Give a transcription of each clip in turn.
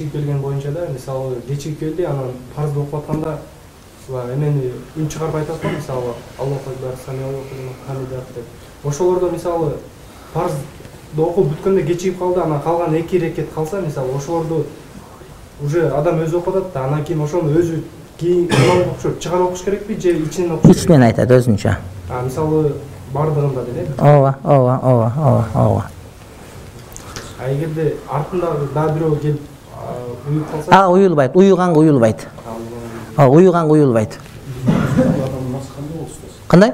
келген боюнча да мисалы кечип келди, анан парызды окуп атканда эмени үн чыгарып айтат го, мисалы Аллаху акбар, самиаллаху лиман хамидах деп. Ошолордо мисалы парызды окуп бүткөндө кечип калды, анан калган 2 рекет калса, мисалы ошолорду уже адам өзү окуп атат да, анан кийин ошону өзү кийин имамга окшоп чыгарып окуш керекпи же ичинен окуш керек? Ичинен айтат өзүнчө. Мисалы бардыгында деле. Ооба. Эгерде артындагы да бирөө келип уюп калса, уюлбайт, уюганга уюлбайт. Уюганга уюлбайт. Кандай?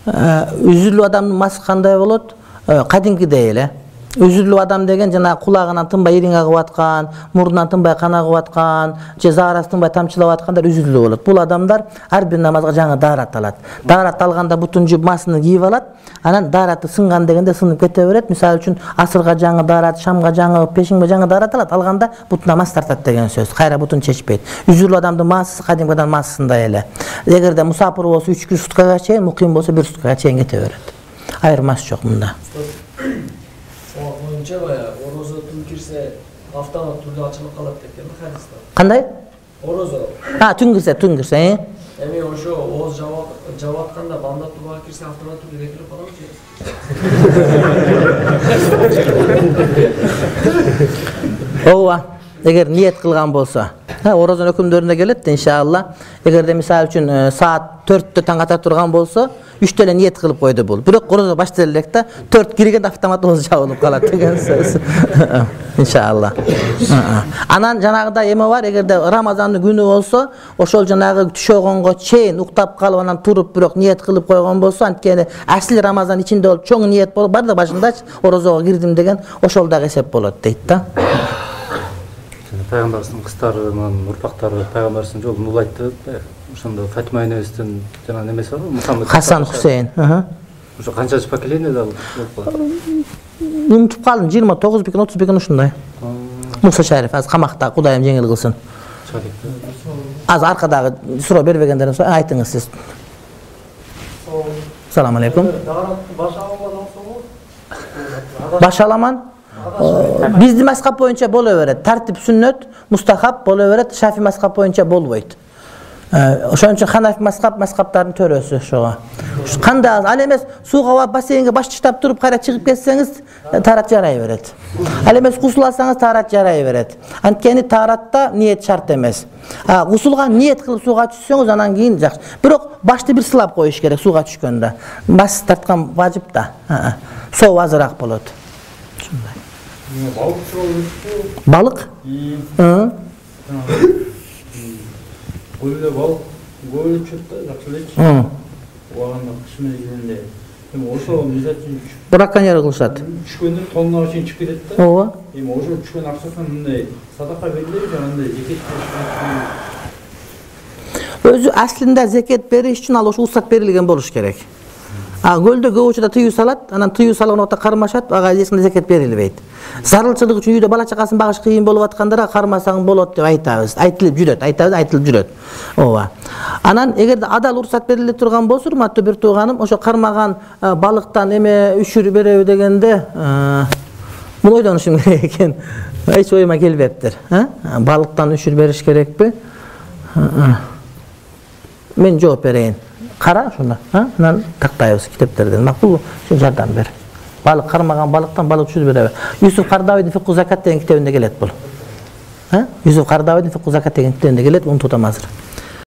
Үзүрлүү адамдын масы кандай болот? Кадимкидей эле. Үзүрлүү адам деген жана кулагынан тынбай ириң агып аткан, мурдунан тынбай кан агып аткан, же заарасы тынбай тамчылап аткандар үзүрлүү болот. Бул адамдар ар бир намазга жаңы даарат алат. Даарат алганда бутун жуп масыны кийип алат. Анан даараты сынган дегенде сынып кете берет. Мисалы үчүн асырга жаңы даарат, шамга жаңы, пешиңге жаңы даарат алат. Алганда бутуна мас тартат деген сөз. Кайра бутун чечпейт. Үзүрлүү адамдын масысы кадимки адам масысындай эле. Эгерде мусапыр болсо 3 суткага чейин, муким болсо 1 суткага чейин кете берет. Айырмасы жок мында. Орозо түн кирсе автомат түрдө ачылып калат деген хадисте. Кандай? Орозо. Түн кирсе, Эми ошо ооз жабып атканда банда турга кирсе автомат түрдө кетирип каламы? Ооба. Эгер ниет кылган болсо, орозонун өкүмдөрүнө келет, иншалла. Эгерде мисалы үчүн саат 4-тө таң ата турган болсо, 3-тө эле ниет кылып койду бул. Бирок орозо башталып элек да, 4 киргенде автомат ооз жабылып калат деген сөз. Иншалла. Анан жанагыда эме бар, эгерде Рамазандын күнү болсо, ошол жанагы түшөгөнгө чейин уктап калып анан туруп бирок ниет кылып койгон болсо, анткени асли Рамазан ичинде болуп чоң ниет болуп бар да башындачы орозого кирдим деген ошол дагы эсеп болот дейт да. Пайгамбарыбыздын кыздары менен урпактары пайгамбарыбыздын жолун улайтты. Ошондо Фатима энебиздин жана немеси бар, Мухаммед Хасан Хусейн. Ошо канчанчы поколение болуп калат? Унутуп калдым, 29 бекен, 30 бекен ушундай. Муса Шариф азыр камакта, Кудайым жеңил кылсын. Азыр аркадагы суроо бербегендерден соң айтыңыз сиз. Салам алейкум. Башаламан биздин мазхаб боюнча боло берет. Тартип сүннөт, мустахаб боло берет. Шафи мазхаб боюнча болбойт. Ошон үчүн Ханафи мазхабтардын төрөсү ошого. Кандай ал эмес сууга бассейнге баш таштап туруп кайра чыгып кетсеңиз тарат жарай берет. Ал эмес гусул алсаңыз тарат жарай берет. Анткени таратта ниет шарт эмес. Гусулга ниет кылып сууга түшсөңүз анан кийин жакшы. Бирок башты бир сылап коюш керек сууга түшкөндө. Бас тарткан важип да. Соо азыраак болот. Балык? Көлдө балык көбүлүп чыкты да, жакшы элечи. Убагында кыш мезгилинде. Эми ошо мисалы үчүн браконьер кылышат. Түшкөндө тоннага чейин чыгып кетет да. Ооба. Эми ошо түшкөн акчасынан мындай садака берилеби же андай зекет берилеби? Өзү аслында зекет бериш үчүн ал ошо уруксат берилген болуш керек. Көлдө көп учурда тыюу салат, анан тыюу салган убакта кармашат, ага эсинде зекет берилбейт. Зарылчылык үчүн үйдө бала чакасын багыш кыйын болуп аткандарга кармасаң болот деп айтабыз. Айтылып жүрөт. Ооба. Анан эгерде адал уруксат бериле турган болсо, урматтуу бир тууганым, ошо кармаган балыктан эме үшүр береби дегенде, муну ойлонушум керек экен. Эч оюма келбептир. Балыктан үшүр бериш керекпи? Мен жооп берейин. Кара ошондо, анан тактайбыз китептерден. Макул, сен жардам бер. Балык кармаган балыктан балык үшүр береби. Юсуф Кардавийдин Фикху Закат деген китебинде келет бул. Юсуф Кардавийдин Фикху Закат деген китебинде келет, унутуп атам азыр.